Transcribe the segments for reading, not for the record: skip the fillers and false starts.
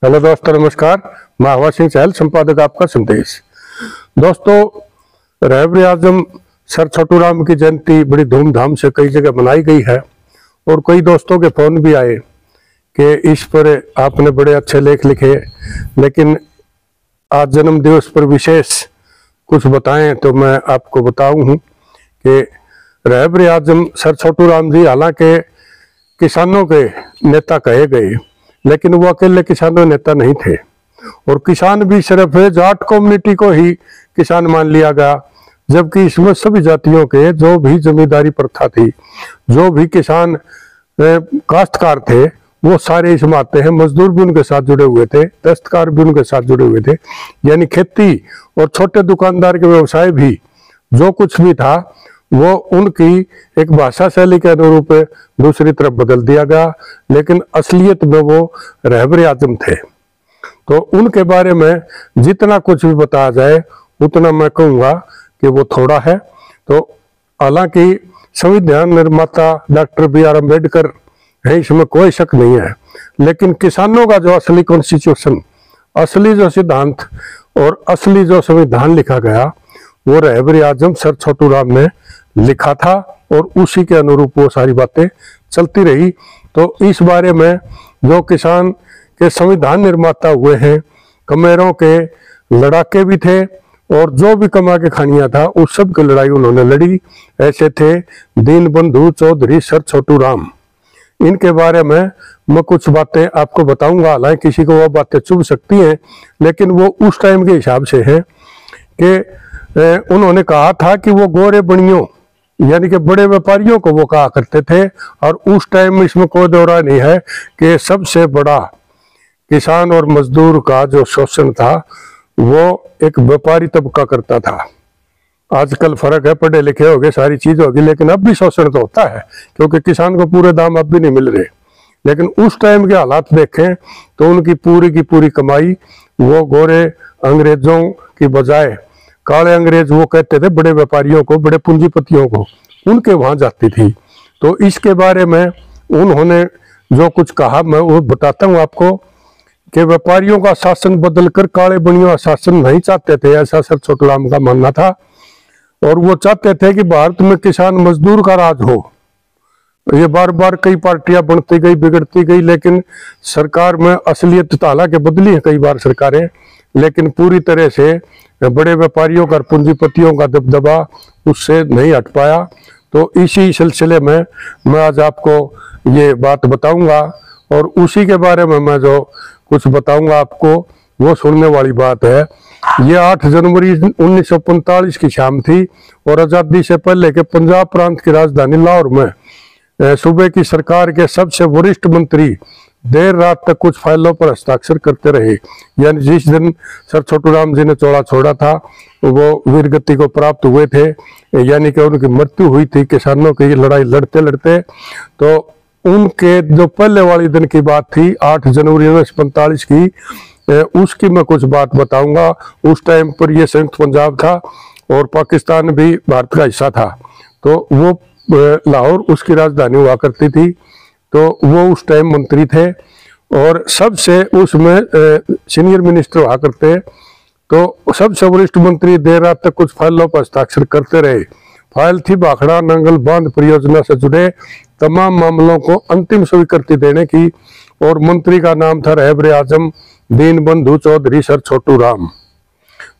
Hello दोस्तों, नमस्कार। मैं हवा सिंह चहल, संपादक आपका संदेश। दोस्तों, रहबर आजम सर छोटू राम की जयंती बड़ी धूमधाम से कई जगह मनाई गई है और कई दोस्तों के फोन भी आए कि इस पर आपने बड़े अच्छे लेख लिखे, लेकिन आज जन्म दिवस पर विशेष कुछ बताएं। तो मैं आपको बताऊं कि रहबर आजम सर छोटू राम जी हालांकि किसानों के नेता कहे गए, लेकिन वो अकेले किसानों नेता नहीं थे और किसान भी सिर्फ जाट कम्युनिटी को ही किसान मान लिया गया, जबकि इसमें सभी जातियों के जो भी जमींदारी प्रथा थी, जो भी किसान काश्तकार थे, वो सारे इसमें आते हैं। मजदूर भी उनके साथ जुड़े हुए थे, दस्तकार भी उनके साथ जुड़े हुए थे। यानी खेती और छोटे दुकानदार के व्यवसाय भी, जो कुछ भी था, वो उनकी एक भाषा शैली के अनुरूप दूसरी तरफ बदल दिया गया, लेकिन असलियत में वो रहबर आजम थे। तो उनके बारे में जितना कुछ भी बताया जाए उतना मैं कहूँगा कि वो थोड़ा है। तो हालांकि संविधान निर्माता डॉक्टर B.R. अम्बेडकर है, इसमें कोई शक नहीं है, लेकिन किसानों का जो असली कॉन्स्टिट्यूशन, असली जो सिद्धांत और असली जो संविधान लिखा गया, वो रहबर आजम सर छोटू राम ने लिखा था और उसी के अनुरूप वो सारी बातें चलती रही। तो इस बारे में जो किसान के संविधान निर्माता हुए हैं, कमेरों के लड़ाके भी थे और जो भी कमा के खानिया था, उस सब की लड़ाई उन्होंने लड़ी। ऐसे थे दीनबंधु चौधरी सर छोटू राम। इनके बारे में मैं कुछ बातें आपको बताऊंगा। हालांकि किसी को वो बातें चुभ सकती हैं, लेकिन वो उस टाइम के हिसाब से है कि उन्होंने कहा था कि वो गोरे बनियों यानी कि बड़े व्यापारियों को वो कहा करते थे। और उस टाइम में इसमें कोई दौरा नहीं है कि सबसे बड़ा किसान और मजदूर का जो शोषण था वो एक व्यापारी तबका करता था। आजकल फर्क है, पढ़े लिखे हो गए, सारी चीज होगी, लेकिन अब भी शोषण तो होता है, क्योंकि किसान को पूरे दाम अब भी नहीं मिल रहे। लेकिन उस टाइम के हालात देखें तो उनकी पूरी की पूरी कमाई वो गोरे अंग्रेजों की बजाय काले अंग्रेज, वो कहते थे बड़े व्यापारियों को, बड़े पूंजीपतियों को, उनके वहां जाती थी। तो इसके बारे में उन्होंने जो कुछ कहा मैं वो बताता हूँ आपको कि व्यापारियों का शासन बदलकर काले बनियों का शासन नहीं चाहते थे, ऐसा सर छोटू राम का मानना था। और वो चाहते थे कि भारत में किसान मजदूर का राज हो। ये बार बार कई पार्टियां बनती गई, बिगड़ती गई, लेकिन सरकार में असलियत हालांकि बदली है कई बार सरकारें, लेकिन पूरी तरह से बड़े व्यापारियों का, पूंजीपतियों का दबदबा उससे नहीं हट पाया। तो इसी सिलसिले में मैं आज आपको ये बात बताऊंगा और उसी के बारे में मैं जो कुछ बताऊंगा आपको वो सुनने वाली बात है। ये 8 जनवरी 1945 की शाम थी और आज़ादी से पहले के पंजाब प्रांत की राजधानी लाहौर में सूबे की सरकार के सबसे वरिष्ठ मंत्री देर रात तक कुछ फाइलों पर हस्ताक्षर करते रहे। यानी जिस दिन सर छोटू राम जी ने चौड़ा छोड़ा था वो वीरगति को प्राप्त हुए थे, यानी कि उनकी मृत्यु हुई थी किसानों की लड़ाई लड़ते लड़ते। तो उनके जो पहले वाली दिन की बात थी 8 जनवरी 1945 की, उसकी मैं कुछ बात बताऊंगा। उस टाइम पर यह संयुक्त पंजाब था और पाकिस्तान भी भारत का हिस्सा था। तो वो लाहौर उसकी राजधानी हुआ करती थी। तो वो उस टाइम मंत्री थे और सबसे उसमें सीनियर मिनिस्टर हुआ करते। तो सबसे वरिष्ठ मंत्री देर रात तक कुछ फाइलों पर हस्ताक्षर करते रहे। फाइल थी भाखड़ा नंगल बांध परियोजना से जुड़े तमाम मामलों को अंतिम स्वीकृति देने की और मंत्री का नाम था रहबर आजम दीनबंधु चौधरी सर छोटू राम।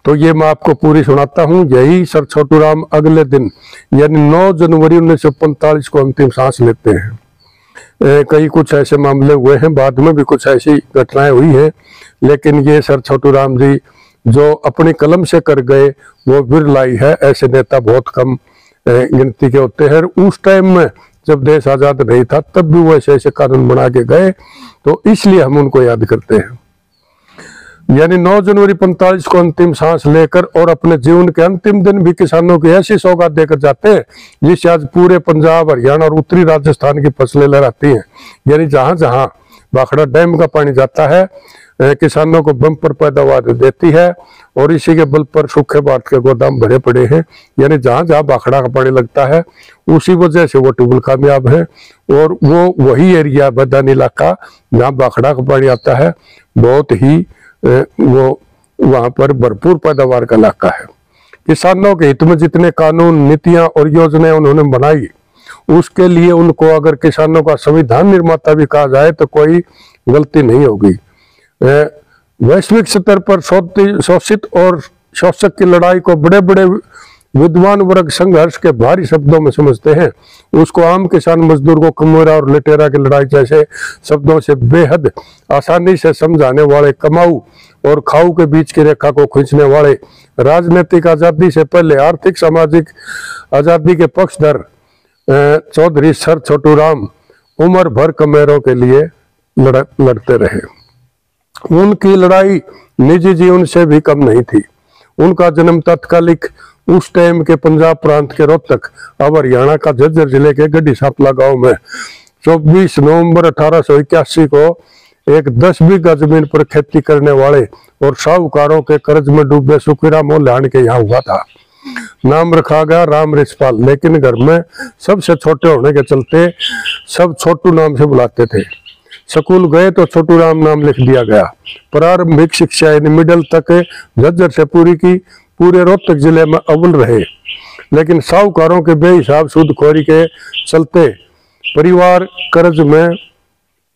तो ये मैं आपको पूरी सुनाता हूँ। यही सर छोटू राम अगले दिन यानी 9 जनवरी 1945 को अंतिम सांस लेते हैं। कई कुछ ऐसे मामले हुए हैं, बाद में भी कुछ ऐसी घटनाएं हुई हैं, लेकिन ये सर छोटू राम जी जो अपनी कलम से कर गए वो बिरलाई है। ऐसे नेता बहुत कम गिनती के होते हैं। उस टाइम में जब देश आजाद नहीं था तब भी वो ऐसे ऐसे कानून बना के गए, तो इसलिए हम उनको याद करते हैं। यानी 9 जनवरी 45 को अंतिम सांस लेकर और अपने जीवन के अंतिम दिन भी किसानों की ऐसी सौगात देकर जाते हैं जिससे आज पूरे पंजाब, हरियाणा और उत्तरी राजस्थान की फसलें लहराती हैं। यानी जहां जहां भाखड़ा डैम का पानी जाता है किसानों को बम्पर पैदावार देती है और इसी के बल पर सूखे भारत के गोदाम भरे पड़े हैं। यानी जहां जहां भाखड़ा का पानी लगता है उसी वजह से वो ट्यूबवेल कामयाब है। और वो वही एरिया मैदानी इलाका जहाँ भाखड़ा का पानी आता है बहुत ही वो वहां पर भरपूर पैदावार का इलाका है। किसानों के हित में जितने कानून, नीतियां और योजनाएं उन्होंने बनाई, उसके लिए उनको अगर किसानों का संविधान निर्माता भी कहा जाए तो कोई गलती नहीं होगी। वैश्विक स्तर पर शोषित और शोषक की लड़ाई को बड़े बड़े विद्वान वर्ग संघर्ष के भारी शब्दों में समझते हैं, उसको आम किसान मजदूर को कमोरा और लटेरा की लड़ाई जैसे शब्दों से बेहद आसानी से समझाने वाले, कमाऊ और खाऊ के बीच की रेखा को खींचने वाले, राजनीतिक आजादी से पहले आर्थिक सामाजिक आजादी के पक्षधर चौधरी सर छोटू राम उम्र भर कमेरों के लिए लड़ते रहे। उनकी लड़ाई निजी जीवन से भी कम नहीं थी। उनका जन्म तत्कालिक उस टाइम के पंजाब प्रांत के रोहतक अब हरियाणा का झज्जर जिले के गड्डी सापला गांव में 24 नवंबर 1881 को एक 10 बीघा जमीन पर खेती करने वाले और साहूकारों के कर्ज में डूबे सुखीराम मोल्याण के यहाँ हुआ था। नाम रखा गया राम रिछपाल, लेकिन घर में सबसे छोटे होने के चलते सब छोटू नाम से बुलाते थे। स्कूल गए तो छोटू राम नाम लिख दिया गया। प्रारंभिक शिक्षा यानी मिडिल तक झज्जर से पूरी की, पूरे रोहतक जिले में अव्वल रहे, लेकिन साहूकारों के बेहिसाब सूदखोरी के चलते परिवार कर्ज में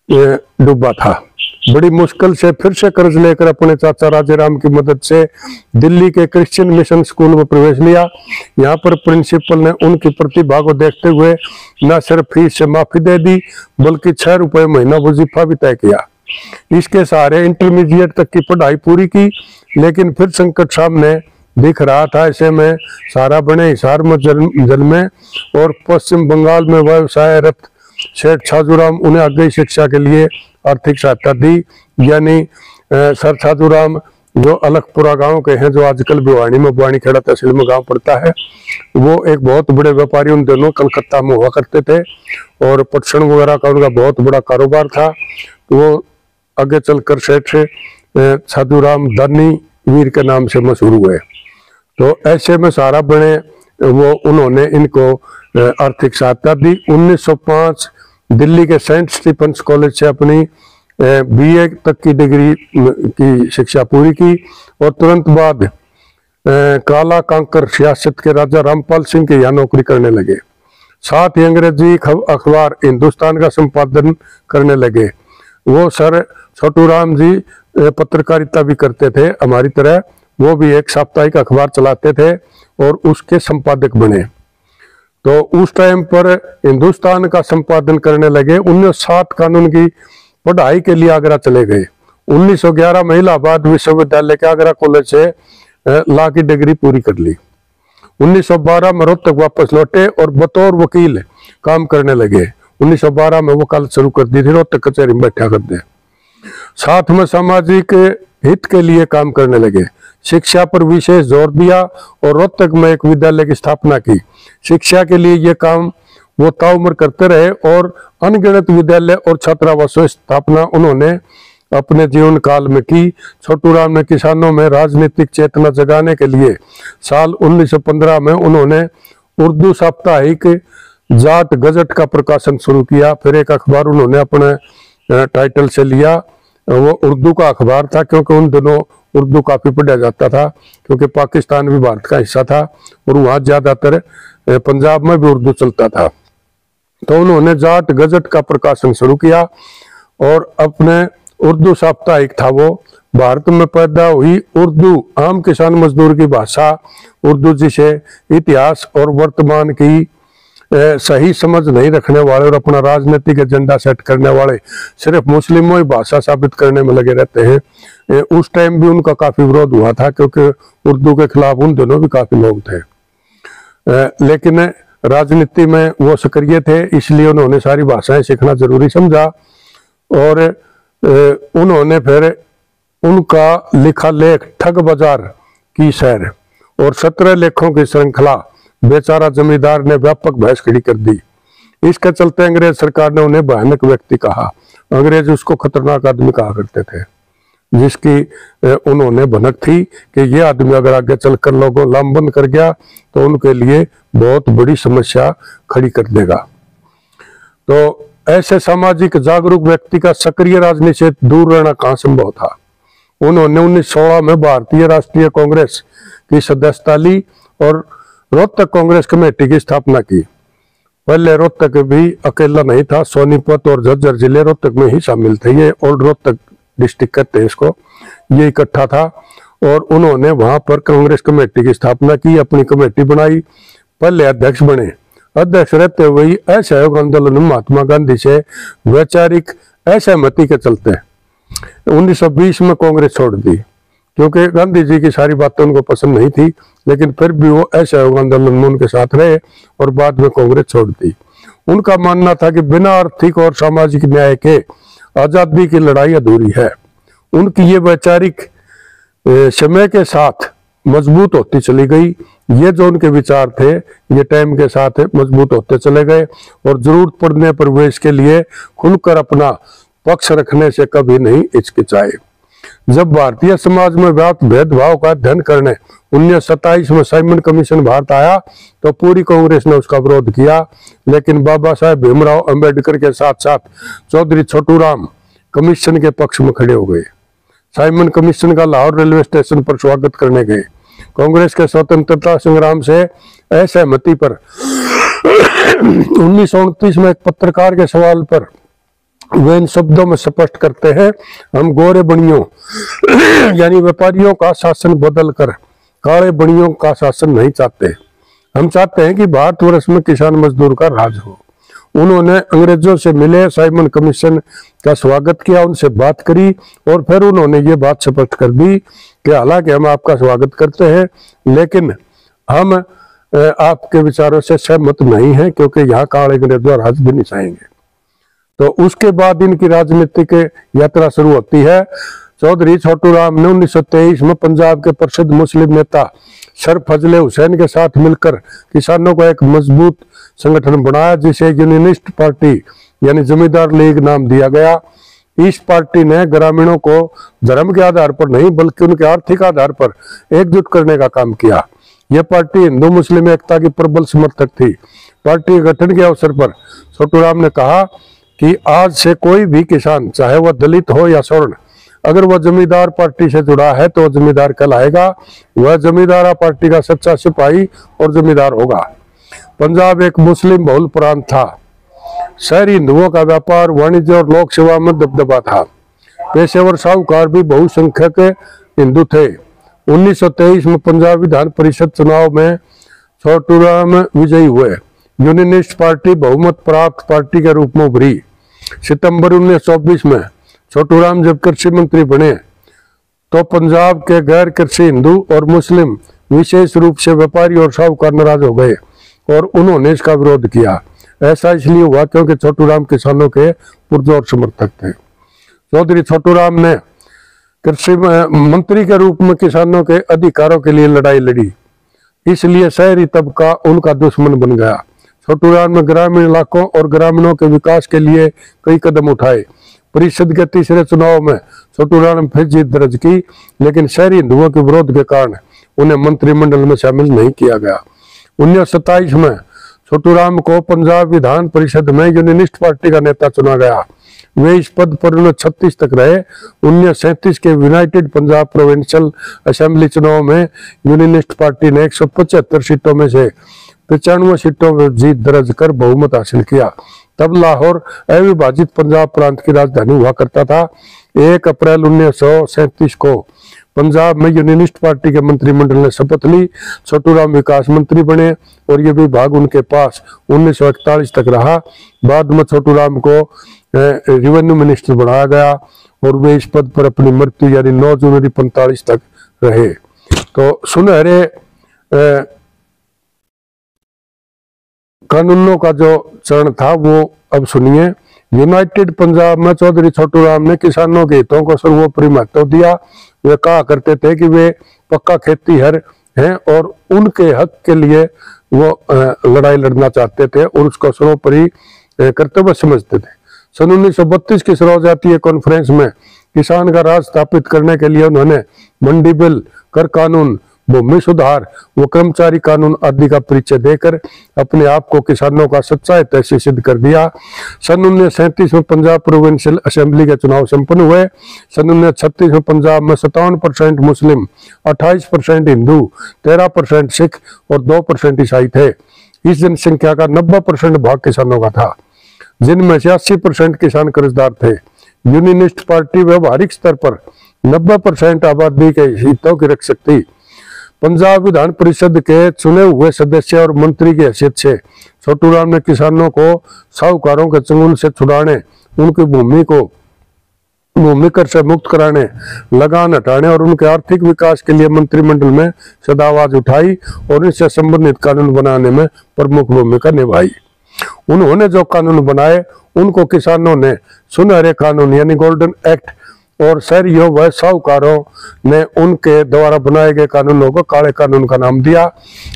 डूबा था। बड़ी मुश्किल से फिर से कर्ज लेकर अपने चाचा राजेराम की मदद से दिल्ली के क्रिश्चियन मिशन स्कूल में प्रवेश लिया। यहाँ पर प्रिंसिपल ने उनकी प्रतिभा को देखते हुए न सिर्फ फीस से माफी दे दी बल्कि 6 रुपए महीना वजीफा भी तय किया। इसके सहारे इंटरमीडिएट तक की पढ़ाई पूरी की, लेकिन फिर संकट सामने दिख रहा था। ऐसे में सारा बने हिसार में जल में और पश्चिम बंगाल में व्यवसायरत सेठ छाजूराम उन्हें आगे शिक्षा के लिए आर्थिक सहायता दी। यानी सर छाजूराम जो अलखपुरा गांव के हैं, जो आजकल भिवानी में बुआनीखेड़ा तहसील में गांव पड़ता है, वो एक बहुत बड़े व्यापारी उन दोनों कलकत्ता में हुआ करते थे और पटसन वगैरह का उनका बहुत बड़ा कारोबार था। तो वो आगे चलकर सेठ छाजूराम दानी वीर के नाम से मशहूर हुए। तो ऐसे में सारा बने वो उन्होंने इनको आर्थिक सहायता दी। 1905 दिल्ली के सेंट स्टीफेंस कॉलेज से अपनी बीए तक की डिग्री की शिक्षा पूरी की और तुरंत बाद काला कांकर सियासत के राजा रामपाल सिंह के यहाँ नौकरी करने लगे। साथ ही अंग्रेजी अखबार हिंदुस्तान का संपादन करने लगे। वो सर छोटू राम जी पत्रकारिता भी करते थे हमारी तरह, वो भी एक साप्ताहिक अखबार चलाते थे और उसके संपादक बने। तो उस टाइम पर हिंदुस्तान का संपादन करने लगे। 1907 कानून की पढ़ाई के लिए आगरा चले गए। 1911 में इलाहाबाद विश्वविद्यालय के आगरा कॉलेज से लॉ की डिग्री पूरी कर ली। 1912 में रोहतक वापस लौटे और बतौर वकील काम करने लगे। 1912 में वकालत शुरू कर दी थी, रोहतक कचहरी में बैठा कर दे। साथ में सामाजिक हित के लिए काम करने लगे। शिक्षा पर विशेष जोर दिया और रोहतक में एक विद्यालय की स्थापना की। शिक्षा के लिए यह काम वो ताउम्र करते रहे और अनगिनत विद्यालय और छात्रावासों की स्थापना उन्होंने अपने जीवन काल में की। छोटू राम ने किसानों में राजनीतिक चेतना जगाने के लिए साल 1915 में उन्होंने उर्दू साप्ताहिक जाट गजट का प्रकाशन शुरू किया। फिर एक अखबार उन्होंने अपने टाइटल से लिया, वो उर्दू का अखबार था क्योंकि उन दिनों उर्दू काफी पढ़ा जाता था, क्योंकि पाकिस्तान भी भारत का हिस्सा था और वहां ज्यादातर पंजाब में भी उर्दू चलता था। तो उन्होंने जाट गजट का प्रकाशन शुरू किया और अपने उर्दू साप्ताहिक था वो भारत में पैदा हुई उर्दू आम किसान मजदूर की भाषा उर्दू, जिसे इतिहास और वर्तमान की सही समझ नहीं रखने वाले और अपना राजनीतिक एजेंडा सेट करने वाले सिर्फ मुस्लिमों ही भाषा साबित करने में लगे रहते हैं। उस टाइम भी उनका काफी विरोध हुआ था क्योंकि उर्दू के खिलाफ उन दिनों भी काफी लोग थे, लेकिन राजनीति में वो सक्रिय थे, इसलिए उन्होंने सारी भाषाएं सीखना जरूरी समझा। और उन्होंने फिर उनका लिखा लेख ठग बाजार की सैर और 17 लेखों की श्रृंखला बेचारा जमींदार ने व्यापक बहस खड़ी कर दी। इसके चलते अंग्रेज सरकार ने उन्हें भयानक व्यक्ति कहा। अंग्रेज उसको खतरनाक आदमी कहा करते थे। जिसकी उन्होंने भनक थी कि ये आदमी अगर आगे चलकर लोगों लामबंद कर गया तो उनके लिए बहुत बड़ी समस्या खड़ी कर देगा। तो ऐसे सामाजिक जागरूक व्यक्ति का सक्रिय राजनीति से दूर रहना कहाँ संभव था। उन्होंने 1916 में भारतीय राष्ट्रीय कांग्रेस की सदस्यता ली और रोहतक कांग्रेस कमेटी की स्थापना की। पहले रोहतक भी अकेला नहीं था, सोनीपत और झज्जर जिले रोहतक में ही शामिल थे। ये ओल्ड रोहतक डिस्ट्रिक्ट कहते हैं इसको। ये इकट्ठा था और उन्होंने वहां पर कांग्रेस कमेटी की स्थापना की, अपनी कमेटी बनाई, पहले अध्यक्ष बने। अध्यक्ष रहते हुए असहयोग आंदोलन में महात्मा गांधी से वैचारिक असहमति के चलते 1920 में कांग्रेस छोड़ दी, क्योंकि गांधी जी की सारी बातें उनको पसंद नहीं थी, लेकिन फिर भी वो असहयोग आंदोलन में उनके साथ रहे और बाद में कांग्रेस छोड़ दी। उनका मानना था कि बिना आर्थिक और सामाजिक न्याय के आजादी की लड़ाई अधूरी है। उनकी ये वैचारिक समय के साथ मजबूत होती चली गई। ये जो उनके विचार थे ये टाइम के साथ मजबूत होते चले गए और जरूरत पड़ने पर वे इसके लिए खुलकर अपना पक्ष रखने से कभी नहीं हिचकिचाए। जब भारतीय समाज में व्याप्त भेदभाव का अध्ययन करने 1927 में साइमन कमीशन भारत आया तो पूरी कांग्रेस ने उसका विरोध किया, लेकिन बाबा साहेब भीमराव अंबेडकर के साथ साथ चौधरी छोटूराम कमीशन के पक्ष में खड़े हो गए। साइमन कमीशन का लाहौर रेलवे स्टेशन पर स्वागत करने गए। कांग्रेस के स्वतंत्रता संग्राम से असहमति पर 1929 में एक पत्रकार के सवाल पर वे इन शब्दों में स्पष्ट करते हैं, हम गोरे बनियों यानी व्यापारियों का शासन बदलकर काले बनियों का शासन नहीं चाहते। हम चाहते हैं कि भारतवर्ष में किसान मजदूर का राज हो। उन्होंने अंग्रेजों से मिले, साइमन कमीशन का स्वागत किया, उनसे बात करी और फिर उन्होंने ये बात स्पष्ट कर दी कि हालांकि हम आपका स्वागत करते हैं, लेकिन हम आपके विचारों से सहमत नहीं हैं, क्योंकि यहाँ काले अंग्रेजों राज भी नहीं चाहेंगे। तो उसके बाद इनकी राजनीतिक यात्रा शुरू होती है। चौधरी छोटूराम ने 1923 में पंजाब के प्रसिद्ध मुस्लिम नेता सर फजले हुसैन के साथ मिलकर किसानों का एक मजबूत संगठन बनाया, जिसे यूनियनिस्ट पार्टी यानी जमींदार लीग नाम दिया गया। इस पार्टी ने ग्रामीणों को धर्म के आधार पर नहीं बल्कि उनके आर्थिक आधार पर एकजुट करने का काम किया। यह पार्टी हिंदू मुस्लिम एकता की प्रबल समर्थक थी। पार्टी के गठन के अवसर पर छोटूराम ने कहा कि आज से कोई भी किसान, चाहे वह दलित हो या स्वर्ण, अगर वह जमींदार पार्टी से जुड़ा है तो जमींदार कहलाएगा। वह जमींदारा पार्टी का सच्चा सिपाही और जमींदार होगा। पंजाब एक मुस्लिम बहुल प्रांत था। शहरी हिंदुओं का व्यापार, वाणिज्य और लोक सेवा में दबदबा था। पेशेवर साहूकार भी बहुसंख्यक हिंदू थे। 1923 में पंजाब विधान परिषद चुनाव में छोटूराम विजयी हुए। यूनियनिस्ट पार्टी बहुमत प्राप्त पार्टी के रूप में उभरी। सितंबर 1924 में छोटूराम जब कृषि मंत्री बने तो पंजाब के गैर कृषि हिंदू और मुस्लिम, विशेष रूप से व्यापारी और साहूकार नाराज हो गए और उन्होंने इसका विरोध किया। ऐसा इसलिए हुआ क्योंकि छोटूराम किसानों के पुरजोर समर्थक थे। चौधरी छोटूराम ने कृषि मंत्री के रूप में किसानों के अधिकारों के लिए लड़ाई लड़ी, इसलिए शहरी तबका उनका दुश्मन बन गया। छोटूराम ने ग्रामीण इलाकों और ग्रामीणों के विकास के लिए कई कदम उठाए। परिषद के तीसरे चुनाव में छोटूराम ने फिर जीत दर्ज की, लेकिन शहरी हिंदुओं के विरोध के कारण उन्हें मंत्रिमंडल में शामिल नहीं किया गया। 1927 में छोटूराम को पंजाब विधान परिषद में यूनियनिस्ट पार्टी का नेता चुना गया। वे इस पद पर 1936 तक रहे। 1937 के यूनाइटेड पंजाब प्रोविंशियल असेंबली चुनाव में यूनियनिस्ट पार्टी ने 175 सीटों में से 95 सीटों में जीत दर्ज कर बहुमत हासिल किया। तब लाहौर अविभाजित पंजाब प्रांत की राजधानी हुआ करता था। 1 अप्रैल 1937 को पंजाब में यूनियनिस्ट पार्टी के मंत्रिमंडल ने शपथ ली। छोटूराम विकास मंत्री बने और ये विभाग उनके पास 1941 तक रहा। बाद में छोटूराम को रेवेन्यू मिनिस्टर बनाया गया और वे इस पद पर अपनी मृत्यु यानी 9 जनवरी 1945 तक रहे। तो सुनहरे कानूनों का जो चरण था वो अब सुनिए। यूनाइटेड पंजाब में चौधरी छोटूराम ने किसानों के हितों को सर्वोपरि महत्व दिया। वे कहा करते थे कि वे पक्का खेतीहर हैं और उनके हक के लिए वो लड़ाई लड़ना चाहते थे और उसको सर्वोपरि कर्तव्य समझते थे। सन 1932 की सर्वजातीय कॉन्फ्रेंस में किसान का राज स्थापित करने के लिए उन्होंने मंडी बिल, कर कानून, भूमि सुधार व कर्मचारी कानून आदि का परिचय देकर अपने आप को किसानों का सच्चा हितैषी सिद्ध कर दिया। सन 1937 में पंजाब प्रोविंशियल असेंबली के चुनाव संपन्न हुए। सन 1936 में पंजाब में 57% मुस्लिम, 28% हिंदू, 13% सिख और 2% ईसाई थे। इस जनसंख्या का 90% भाग किसानों का था, जिनमें से 80% किसान कर्जदार थे। यूनियनिस्ट पार्टी व्यवहारिक स्तर पर 90% आबादी के हितों की रख सकती। पंजाब विधान परिषद के चुने हुए सदस्य और मंत्री की हैसियत से छोटूराम ने किसानों को साहूकारों के चंगुल से छुड़ाने, उनकी भूमि कर से मुक्त कराने, लगान हटाने और उनके आर्थिक विकास के लिए मंत्रिमंडल में सदा आवाज उठाई और इनसे संबंधित कानून बनाने में प्रमुख भूमिका निभाई। उन्होंने जो कानून बनाए उनको किसानों ने सुनहरे कानून यानी गोल्डन एक्ट और शहरियों व साहूकारों ने उनके द्वारा बनाए गए कानूनों को काले कानून का नाम दिया।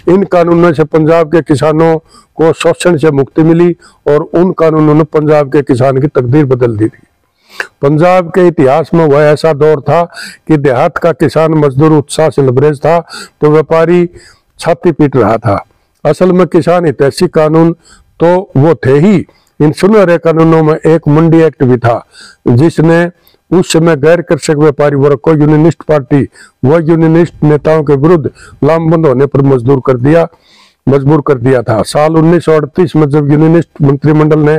इन कानूनों से पंजाब के किसानों को शोषण से मुक्ति मिली और उन कानूनों ने पंजाब के किसान की तकदीर बदल दी थी। पंजाब के इतिहास में वह ऐसा दौर था कि देहात का किसान मजदूर उत्साह से लबरेज था तो व्यापारी छाती पीट रहा था। असल में किसान हितैषी कानून तो वो थे ही। इन सुनहरे कानूनों में एक मंडी एक्ट भी था, जिसने उस समय गैर कृषक व्यापारी वर्ग को यूनियनिस्ट पार्टी व यूनियनिस्ट नेताओं के विरुद्ध लामबंद होने पर मजबूर कर दिया था। साल 1938 में जब यूनियनिस्ट मंत्रिमंडल ने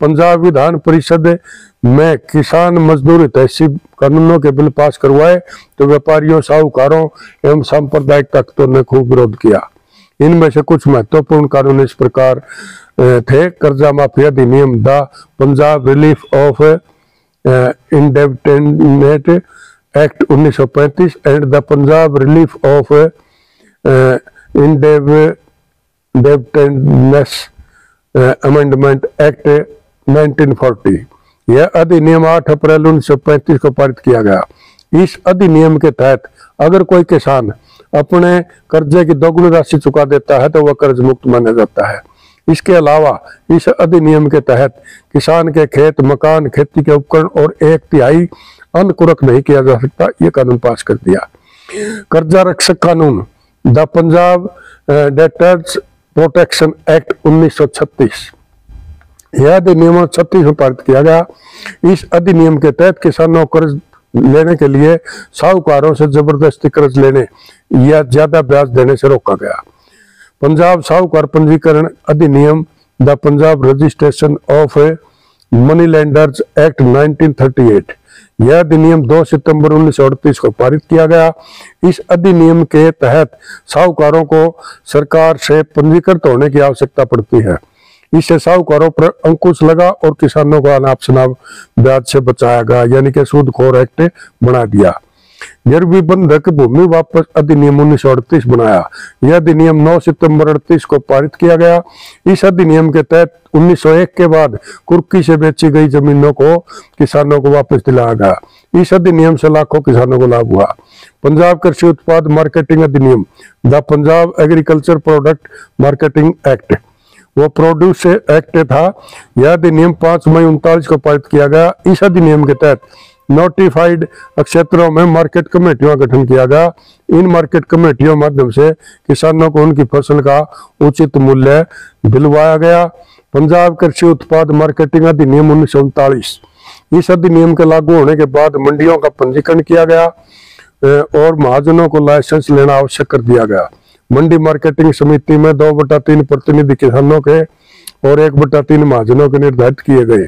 पंजाब विधान परिषद में किसान मजदूर हितैषी कानूनों के बिल पास करवाए तो व्यापारियों, साहूकारों एवं सांप्रदायिक ताकतों ने खूब विरोध किया। इनमें से कुछ महत्वपूर्ण कानून इस प्रकार थे: कर्जा माफी अधिनियम, the Punjab relief of indebtedness act 1935 and the Punjab relief of indebtedness amendment act 1940। यह अधिनियम 8 अप्रैल 1935 को पारित किया गया। इस अधिनियम के तहत अगर कोई किसान अपने कर्जे की दोगुनी राशि चुका देता है तो वह कर्ज मुक्त माना जाता है। इसके अलावा इस अधिनियम के तहत किसान के खेत, मकान, खेती के उपकरण और 1/3 अन्न कुरक नहीं किया जा सकता। ये कानून पास कर दिया। कर्जा रक्षक कानून, the Punjab debtors protection act 1936। यह अधिनियम 36 में पारित किया गया। इस अधिनियम के तहत किसानों को कर्ज लेने के लिए साहूकारों से जबरदस्ती कर्ज लेने या ज्यादा ब्याज देने से रोका गया। पंजाब साहूकार पंजीकरण अधिनियम, the Punjab registration of money lenders act 1938। यह अधिनियम 2 सितंबर 1938 को पारित किया गया। इस अधिनियम के तहत साहूकारों को सरकार से पंजीकृत होने की आवश्यकता पड़ती है। इससे साहूकारों पर अंकुश लगा और किसानों को अनाप शनाप ब्याज से बचाया गया, यानी कि सूदखोर एक्ट बना दिया। गिरवी बंधक भूमि वापस अधिनियम 1938 बनाया। यह अधिनियम 9 सितंबर 38 को पारित किया गया। इस अधिनियम के तहत 1901 के बाद कुर्की से बेची गई जमीनों को किसानों को वापस दिलाया गया। इस अधिनियम से लाखों किसानों को लाभ हुआ। पंजाब कृषि उत्पाद मार्केटिंग अधिनियम, the Punjab agriculture product marketing act, वो प्रोड्यूस एक्ट था। यह अधिनियम 5 मई 1939 को पारित किया गया। इस अधिनियम के तहत नोटिफाइड क्षेत्रों में मार्केट कमेटियों का गठन किया गया। इन मार्केट कमेटियों के माध्यम से किसानों को उनकी फसल का उचित मूल्य दिलवाया गया। पंजाब कृषि उत्पाद मार्केटिंग अधिनियम 1939। इस अधिनियम के लागू होने के बाद मंडियों का पंजीकरण किया गया और महाजनों को लाइसेंस लेना आवश्यक कर दिया गया। मंडी मार्केटिंग समिति में 2/3 प्रतिनिधि किसानों के और 1/3 महाजनों के निर्धारित किए गए।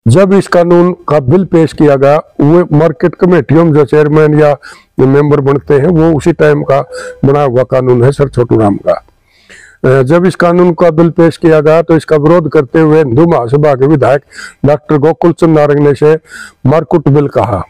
जब इस कानून का बिल पेश किया गया, वो मार्केट कमेटियों में जो चेयरमैन या मेंबर बनते हैं वो उसी टाइम का बना हुआ कानून है सर छोटूराम का। जब इस कानून का बिल पेश किया गया तो इसका विरोध करते हुए हिंदू महासभा के विधायक डॉक्टर गोकुल चंद नारंग ने इसे मारकुट बिल कहा।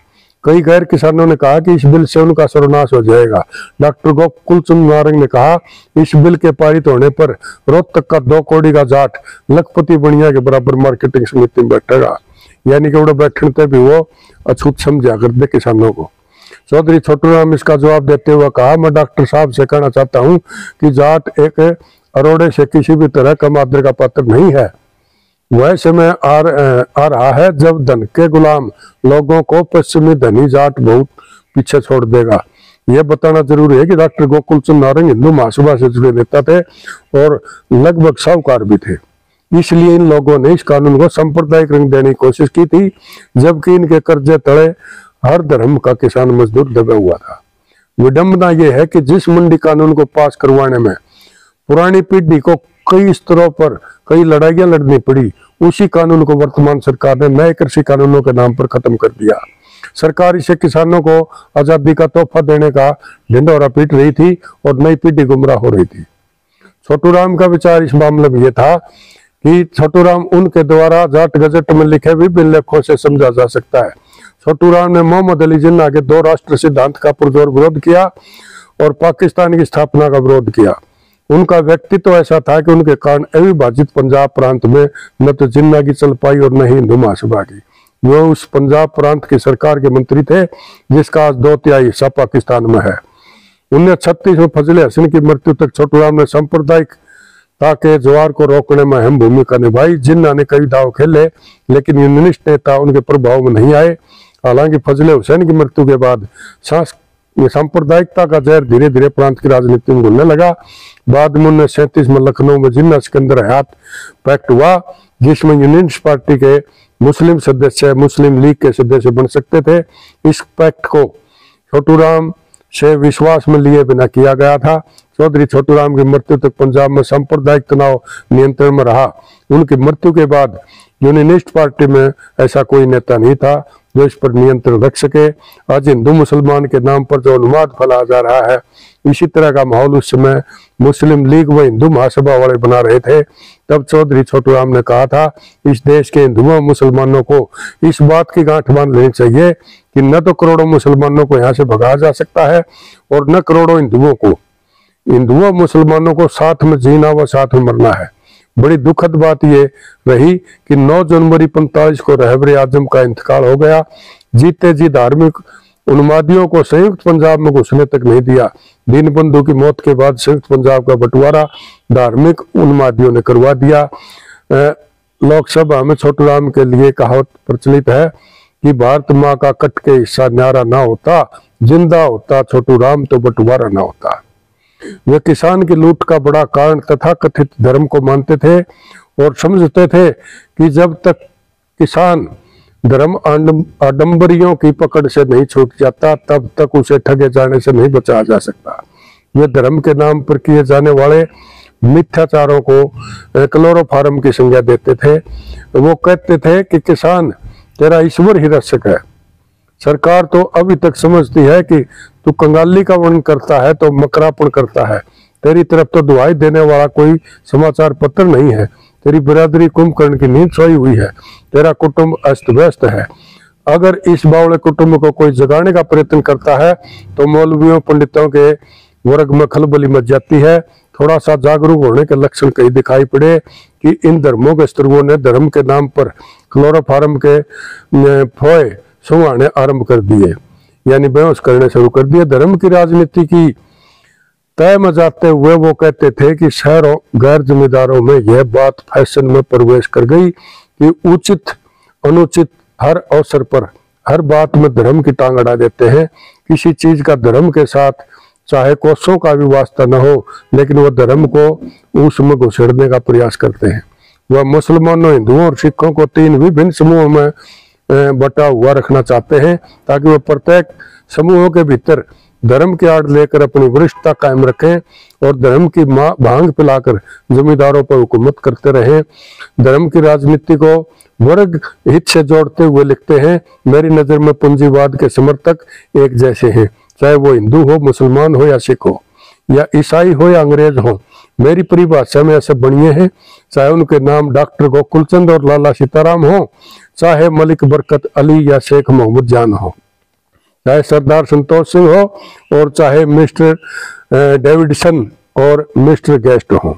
कई गैर किसानों ने कहा कि इस बिल से उनका सर्वनाश हो जाएगा। डॉक्टर गोकुल चंद नारंग ने कहा, इस बिल के पारित होने पर रोहतक का 2 कौड़ी का जाट लखपति बनिया के बराबर मार्केटिंग समिति में बैठेगा, यानी कि वो बैठने भी वो अछूत समझा करते किसानों को। चौधरी छोटूराम इसका जवाब देते हुए कहा, मैं डॉक्टर साहब से कहना चाहता हूं कि जाट एक अरोड़े से किसी भी तरह कम आदर का पात्र नहीं है। वह समय आ रहा है जब धन के गुलाम लोगों को पश्चिमी धनी जाट बहुत पीछे छोड़ देगा। यह बताना जरूरी है कि डॉक्टर गोकुल चंद नारंग हिंदू महासभा से जुड़े नेता थे और लगभग साहूकार भी थे। इसलिए इन लोगों ने इस कानून को सांप्रदायिक रंग देने की कोशिश की थी, जबकि इनके कर्जे तले हर धर्म का किसान मजदूर दबा हुआ था। विडंबना यह है कि जिस मंडी कानून को पास करवाने में पुरानी पीढ़ी को कई स्तरों पर कई लड़ाइयां लड़नी पड़ी, उसी कानून को वर्तमान सरकार ने नए कृषि कानूनों के नाम पर खत्म कर दिया। सरकार इसे किसानों को आजादी का तोहफा देने का ढिंढोरा पीट रही थी और नई पीढ़ी गुमराह हो रही थी। छोटू राम का विचार इस मामले में यह था कि छोटू राम उनके द्वारा जाट गजट में लिखे विभिन्न लेखों से समझा जा सकता है। छोटू राम ने मोहम्मद अली जिन्ना के 2 राष्ट्र सिद्धांत का पुरजोर विरोध किया और पाकिस्तान की स्थापना का विरोध किया। उनका व्यक्तित्व ऐसा था कि उनके कारण अविभाजित पंजाब प्रांत में न तो जिन्ना की चल पाई और न ही हिंदू महासभा की। वो उस पंजाब प्रांत की सरकार के मंत्री थे जिसका आज 2/3 हिस्सा पाकिस्तान में है। 1936 में फजले हसन की मृत्यु तक छोटू राम ने सांप्रदायिकता के ज्वार को रोकने में अहम भूमिका निभाई। जिन्ना ने कई दाव खेले लेकिन यूनियनिस्ट नेता उनके प्रभाव में नहीं आए। हालांकि फजले हुसैन की मृत्यु के बाद सांप्रदायिकता का जहर धीरे धीरे प्रांत की राजनीति में घुलने लगा। बाद में 1937 में लखनऊ में जिन्ना सिकंदर हयात पैक्ट हुआ, जिसमें यूनियनिस्ट पार्टी के मुस्लिम सदस्य मुस्लिम लीग के सदस्य बन सकते थे। इस पैक्ट को छोटू राम से विश्वास में लिए बिना किया गया था। चौधरी छोटू राम की मृत्यु तक पंजाब में सांप्रदायिक तनाव नियंत्रण में रहा। उनकी मृत्यु के बाद यूनियनिस्ट पार्टी में ऐसा कोई नेता नहीं था जो इस पर नियंत्रण रख सके। आज हिंदू मुसलमान के नाम पर जो उन्माद फैलाया जा रहा है, इसी तरह का माहौल उस समय मुस्लिम लीग व हिंदू महासभा वाले बना रहे थे। तब चौधरी छोटू राम ने कहा था, इस देश के हिंदुओं मुसलमानों को इस बात की गांठ बांध लेनी चाहिए कि न तो करोड़ों मुसलमानों को यहाँ से भगाया जा सकता है और न करोड़ों हिंदुओं मुसलमानों को साथ में जीना व साथ में मरना है। बड़ी दुखद बात यह रही कि 9 जनवरी 45 को रहबरे आजम का इंतकाल हो गया। जीते जी धार्मिक उन्मादियों को संयुक्त पंजाब में घुसने तक नहीं दिया। दीनबंधु की मौत के बाद संयुक्त पंजाब का बंटवारा धार्मिक उन्मादियों ने करवा दिया। लोकसभा में छोटू राम के लिए कहावत प्रचलित है कि भारत माँ का कट के हिस्सा न्यारा ना होता, जिंदा होता छोटू राम तो बंटवारा ना होता। वे किसान की लूट का बड़ा कारण तथा कथित धर्म को मानते थे और समझते थे कि जब तक किसान धर्म आडंबरियों की पकड़ से नहीं छूट जाता तब तक उसे ठगे जाने से नहीं बचाया जा सकता। वे धर्म के नाम पर किए जाने वाले मिथ्याचारों को क्लोरोफार्म की संज्ञा देते थे। वो कहते थे कि किसान तेरा ईश्वर ही रक्षक है। सरकार तो अभी तक समझती है कि तू कंगाली का वर्णन करता है तो मकरापन करता है। तेरी तरफ तो दुहाई देने वाला कोई समाचार पत्र नहीं है। तेरी बिरादरी कुंभकर्ण की नींद सोई हुई है। तेरा कुटुंब अस्त व्यस्त है। अगर इस बावले कुटुंब को कोई जगाने का प्रयत्न करता है तो मौलवियों पंडितों के वर्ग में खलबली मच जाती है। थोड़ा सा जागरूक होने के लक्षण कहीं दिखाई पड़े कि इन धर्मों के स्त्रुओं ने धर्म के नाम पर क्लोरोफार्म के फोए सुहाने आरंभ कर दिए, यानी बेहोश करने शुरू कर दिए। धर्म की राजनीति की तय में जाते हुए वो कहते थे कि शहरों गैर जमींदारों में यह बात फैशन में प्रवेश कर गई कि उचित अनुचित हर अवसर पर हर बात में धर्म की टांग अड़ा देते हैं। किसी चीज का धर्म के साथ चाहे कोसों का भी वास्ता न हो, लेकिन वह धर्म को उसमें घुसेड़ने का प्रयास करते हैं। वह मुसलमानों, हिंदुओं और सिखों को 3 विभिन्न समूहों में बटा हुआ रखना चाहते हैं ताकि वह प्रत्येक समूहों के भीतर धर्म की आड़ लेकर अपनी वरिष्ठता कायम रखें और धर्म की भांग पिलाकर जमींदारों पर हुकूमत करते रहें। धर्म की राजनीति को वर्ग हित से जोड़ते हुए लिखते हैं, मेरी नजर में पूंजीवाद के समर्थक एक जैसे हैं, चाहे वो हिंदू हो, मुसलमान हो या सिख हो या ईसाई हो या अंग्रेज हो। मेरी परिभाषा में ऐसे बनिए हैं, चाहे उनके नाम डॉक्टर गोकुल चंद और लाला सीताराम हो, चाहे मलिक बरकत अली या शेख मोहम्मद जान हो, चाहे सरदार संतोष सिंह हो और चाहे मिस्टर डेविडसन और मिस्टर गेस्ट हो।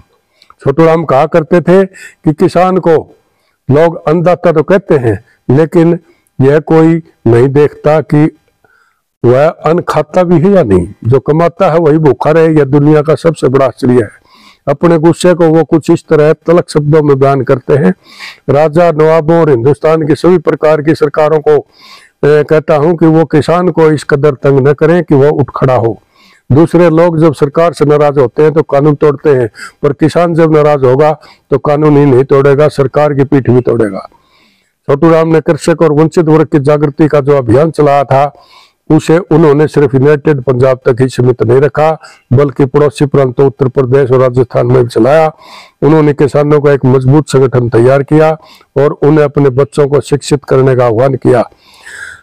छोटू राम कहा करते थे कि किसान को लोग अन्नदाता तो कहते हैं, लेकिन यह कोई नहीं देखता कि वह अन्न खाता भी है या नहीं। जो कमाता है वही भूखा रहे, यह दुनिया का सबसे बड़ा आश्चर्य है। अपने गुस्से को वो कुछ इस तरह तलख शब्दों में बयान करते हैं। राजा, नवाबों और हिंदुस्तान की सभी प्रकार की सरकारों को कहता हूं कि वो किसान को इस कदर तंग न करें कि वो उठ खड़ा हो। दूसरे लोग जब सरकार से नाराज होते हैं तो कानून तोड़ते हैं, पर किसान जब नाराज होगा तो कानून ही नहीं तोड़ेगा, सरकार की पीठ भी तोड़ेगा। छोटू राम ने कृषक और वंचित वर्ग की जागृति का जो अभियान चलाया था उसे उन्होंने सिर्फ यूनाइटेड पंजाब तक ही सीमित नहीं रखा, बल्कि पड़ोसी प्रांतों उत्तर प्रदेश और राजस्थान में भी चलाया। उन्होंने किसानों का एक मजबूत संगठन तैयार किया और उन्हें अपने बच्चों को शिक्षित करने का आह्वान किया।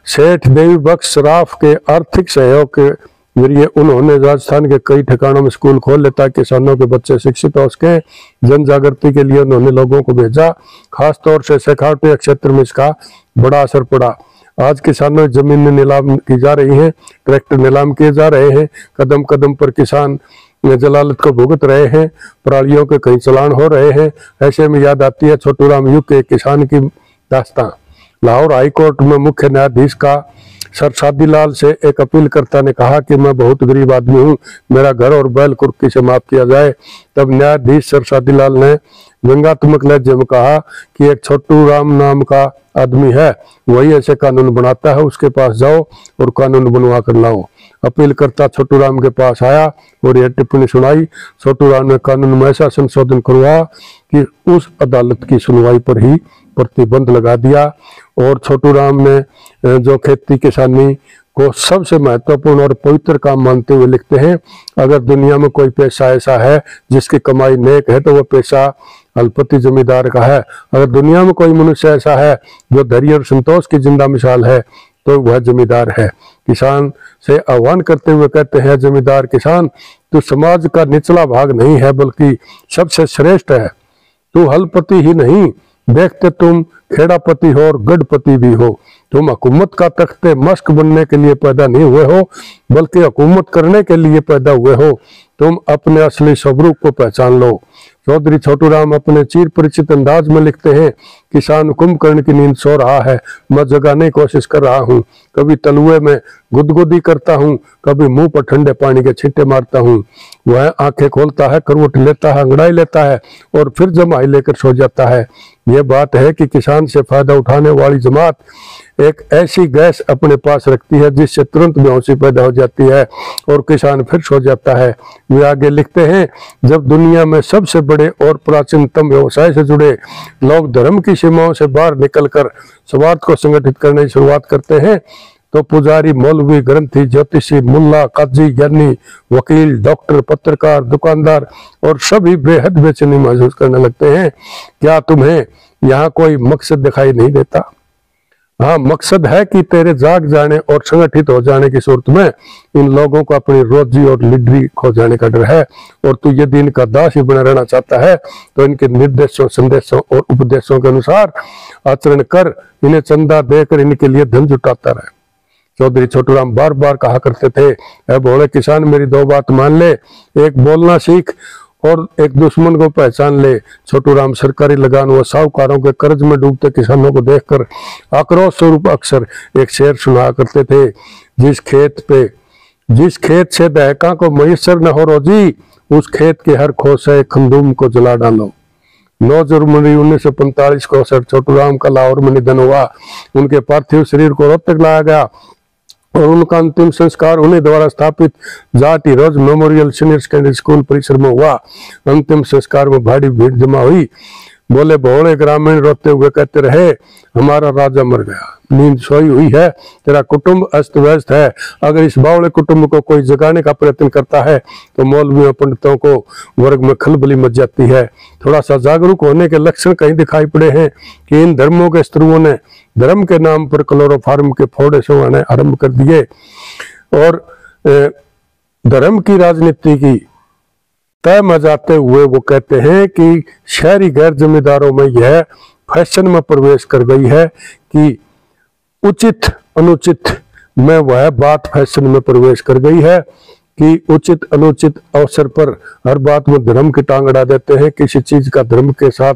सेठ देवी बख्श सराफ के आर्थिक सहयोग के जरिए उन्होंने राजस्थान के कई ठिकानों में स्कूल खोले ताकि किसानों के बच्चे शिक्षित हो सके। जन जागृति के लिए उन्होंने लोगों को भेजा, खासतौर से शेखावटी क्षेत्र में इसका बड़ा असर पड़ा। आज किसानों की जमीन नीलाम की जा रही है, ट्रैक्टर नीलाम किए जा रहे हैं, कदम कदम पर किसान जलालत को भुगत रहे हैं, परालियों के कई चलान हो रहे हैं। ऐसे में याद आती है छोटू राम युग के किसान की दास्तां। लाहौर हाई कोर्ट में मुख्य न्यायाधीश का सर शादीलाल से एक अपीलकर्ता ने कहा कि मैं बहुत गरीब आदमी हूँ, मेरा घर और बैल कुर्की से माफ किया जाए। तब न्यायाधीश सर शादीलाल ने व्यंग्यात्मक लहजे में कहा कि एक छोटू राम नाम का आदमी है, वही ऐसे कानून बनाता है, उसके पास जाओ और कानून बनवा कर लाओ। अपीलकर्ता छोटू राम के पास आया और यह टिप्पणी सुनाई। छोटू राम ने कानून में ऐसा संशोधन करवाया कि उस अदालत की सुनवाई पर ही प्रतिबंध लगा दिया। और छोटू राम ने जो खेती किसानी को सबसे महत्वपूर्ण और पवित्र काम मानते हुए लिखते हैं, अगर दुनिया में कोई पेशा ऐसा है जिसकी कमाई नेक है तो वह पेशा अल्पति जमींदार का है। अगर दुनिया में कोई मनुष्य ऐसा है जो धैर्य और संतोष की जिंदा मिसाल है तो वह जमींदार है। किसान से आह्वान करते हुए कहते हैं, जमींदार किसान, तू समाज का निचला भाग नहीं है बल्कि सबसे श्रेष्ठ है। तू हलपति ही नहीं, देखते तुम खेड़ापति हो और गढ़पति भी हो। तुम हुकूमत का तख्ते मश्क बनने के लिए पैदा नहीं हुए हो बल्कि हुकूमत करने के लिए पैदा हुए हो। तुम अपने असली स्वरूप को पहचान लो। चौधरी छोटू राम अपने चिर परिचित अंदाज में लिखते हैं, किसान कुंभकर्ण की नींद सो रहा है, मैं जगाने की कोशिश कर रहा हूँ। कभी तलुए में गुदगुदी करता हूँ, कभी मुंह पर ठंडे पानी के छींटे मारता हूँ। वह आंखें खोलता है, करवट लेता है, अंगड़ाई लेता है और फिर जमाई लेकर सो जाता है। यह बात है कि किसान से फायदा उठाने वाली जमात एक ऐसी गैस अपने पास रखती है जिससे तुरंत बेहोशी पैदा हो जाती है और किसान फिर सो जाता है। वे आगे लिखते हैं, जब दुनिया में सबसे बड़े और प्राचीनतम व्यवसाय से जुड़े लोग धर्म की सीमाओं से बाहर निकलकर स्वार्थ को संगठित करने की शुरुआत करते हैं तो पुजारी, मौलवी, ग्रंथी, ज्योतिषी, मुल्ला, काजी, ज्ञानी, वकील, डॉक्टर, पत्रकार, दुकानदार और सभी बेहद बेचैनी महसूस करने लगते हैं। क्या तुम्हें यहाँ कोई मकसद दिखाई नहीं देता? हाँ, मकसद है कि तेरे जाग जाने और संगठित हो जाने की सूरत में इन लोगों को अपनी रोजी और लीडरी खो जाने का डर है और तू यदि इनका दास ही बना रहना चाहता है तो इनके निर्देशों, संदेशों और उपदेशों के अनुसार आचरण कर, इन्हें चंदा देकर इनके लिए धन जुटाता रहे। चौधरी छोटू राम बार बार कहा करते थे, ऐ भोले किसान, मेरी दो बात मान ले, एक बोलना सीख और एक दुश्मन को पहचान ले। छोटू राम सरकारी लगान व साहूकारों के कर्ज में डूबते किसानों को देखकर आक्रोश स्वरूप अक्सर एक शेर सुनाया करते थे, जिस खेत से दहका को मयसर न हो रोजी, उस खेत के हर खोसे खंदूम को जला डालो। 9 जनवरी 1945 को सर छोटू राम का लाहौर में निधन हुआ। उनके पार्थिव शरीर को रोहतक लाया गया और उनका अंतिम संस्कार उन्हीं द्वारा स्थापित Jat heroes memorial senior secondary school परिसर में हुआ। अंतिम संस्कार में भारी भीड़ जमा हुई। बोले भोले ग्रामीण रोते हुए कहते रहे, हमारा राजा मर गया, नींद सोई हुई है, तेरा कुटुंब अस्त व्यस्त है। अगर इस बावले कुटुंब को कोई जगाने का प्रयत्न करता है तो मौलवियों, पंडितों को वर्ग में खलबली मच जाती है। थोड़ा सा जागरूक होने के लक्षण कहीं दिखाई पड़े हैं कि इन धर्मों के शत्रुओं ने धर्म के नाम पर क्लोरोफार्म के फोड़े सुहाने आरंभ कर दिए और धर्म की राजनीति की तय मजाते हुए वो कहते हैं कि शहरी गैर जमींदारों में यह फैशन में प्रवेश कर गई है कि उचित अनुचित में वह बात फैशन में प्रवेश कर गई है कि उचित अनुचित अवसर पर हर बात में धर्म की टांग अड़ा देते हैं। किसी चीज का धर्म के साथ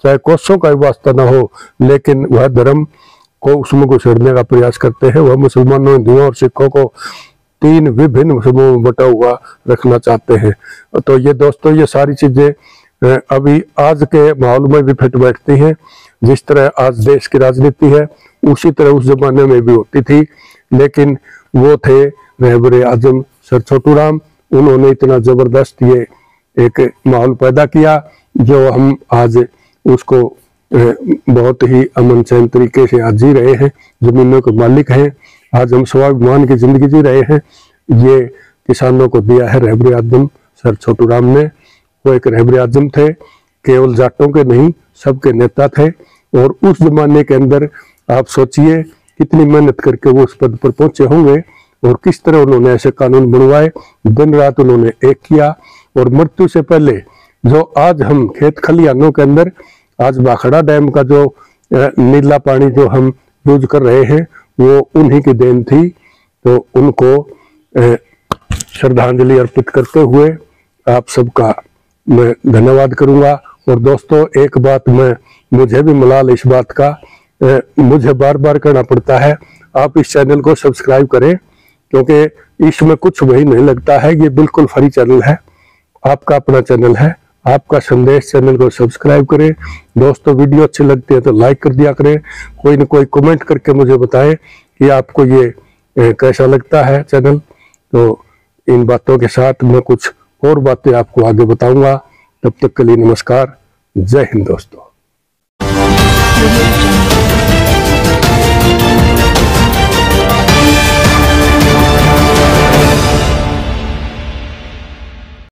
चाहे कोसों का वास्ता न हो, लेकिन वह धर्म को उसमें घुसेड़ने का प्रयास करते हैं। वह मुसलमानों, हिंदुओं और सिखों को 3 विभिन्न समूह में बटा हुआ रखना चाहते हैं। तो ये दोस्तों ये सारी चीजें अभी आज के माहौल में भी फिट बैठती हैं। जिस तरह आज देश की राजनीति है उसी तरह उस जमाने में भी होती थी, लेकिन वो थे रहबरे आजम सर छोटू राम। उन्होंने इतना जबरदस्त ये एक माहौल पैदा किया जो हम आज उसको बहुत ही अमन चैन तरीके से आज जी रहे हैं, जमीनों के मालिक हैं, आज हम स्वाभिमान की जिंदगी जी रहे हैं। ये किसानों को दिया है रहबरे आजम सर छोटू राम ने। वो एक रहबरे आजम थे, केवल जाटों के नहीं सबके नेता थे। और उस जमाने के अंदर आप सोचिए कितनी मेहनत करके वो उस पद पर पहुंचे होंगे और किस तरह उन्होंने ऐसे कानून बनवाए, दिन रात उन्होंने एक किया। और मृत्यु से पहले जो आज हम खेत खलिहानों के अंदर आज भाखड़ा डैम का जो नीला पानी जो हम यूज कर रहे हैं वो उन्हीं की देन थी। तो उनको श्रद्धांजलि अर्पित करते हुए आप सबका मैं धन्यवाद करूंगा। और दोस्तों एक बात मुझे भी मलाल इस बात का मुझे बार बार करना पड़ता है, आप इस चैनल को सब्सक्राइब करें क्योंकि इसमें कुछ वही नहीं लगता है, ये बिल्कुल फ्री चैनल है, आपका अपना चैनल है। आपका संदेश चैनल को सब्सक्राइब करें। दोस्तों वीडियो अच्छी लगती है तो लाइक कर दिया करें, कोई न कोई कमेंट करके मुझे बताएं कि आपको ये कैसा लगता है चैनल। तो इन बातों के साथ मैं कुछ और बातें आपको आगे बताऊंगा। तब तक के लिए नमस्कार, जय हिंद दोस्तों।